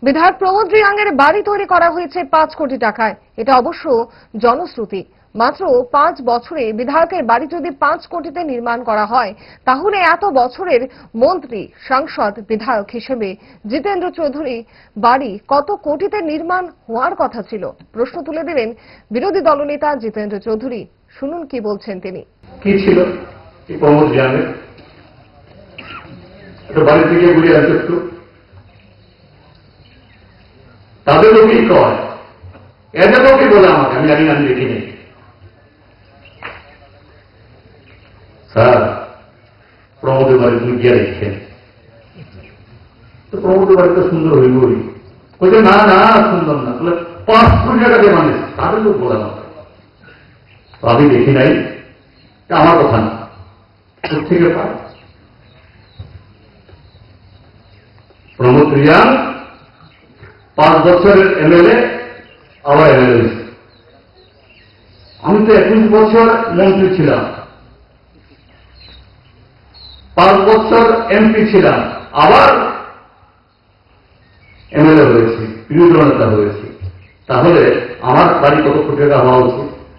বিধায়ক প্রমোদ রিয়াংয়ের বাড়ি তৈরি করা হয়েছে 5 কোটি টাকায়। এটা অবশ্য জনশ্রুতি। মাত্র 5 বছরে বিধায়কের বাড়ি যদি 5 কোটিতে নির্মাণ করা হয়, তাহলে এত বছরের মন্ত্রী, সাংসদ, বিধায়ক হিসেবে জিতেন্দ্র চৌধুরী বাড়ি কত কোটিতে নির্মাণ হওয়ার কথা ছিল? প্রশ্ন তুলে দিলেন বিরোধী দলনেতা জিতেন্দ্র চৌধুরী। শুনুন কি বলছেন তিনি। কি ছিল প্রমোদ রিয়াংয়ের বাড়ি থেকে ঘুরে আসে একটু তাদের লোকই কয়, এদের লোকই বলে আমাকে, আমি জানি না, আমি দেখিনি। স্যার, প্রমোদের বাড়ি তুমি গিয়ে দেখছেন তো প্রমোদের বাড়ি তো সুন্দর হইবই। বলছে না না সুন্দর না, বলে 5 কোটি টাকা দিয়ে মানুষ, তাদের লোক বলে আমাকে। আমি দেখি নাই, আমার কথা না, থেকে পায়। প্রমোদ রিয়াং 5 বছরের এমএলএ, আবার এমএলএ হয়েছে। আমি তো 21 বছর মন্ত্রী ছিলাম, 5 বছর এমপি ছিলাম, আবার এমএলএ হয়েছি, বিরোধী দলনেতা হয়েছি। তাহলে আমার বাড়ি কত কোটি টাকা হওয়া উচিত?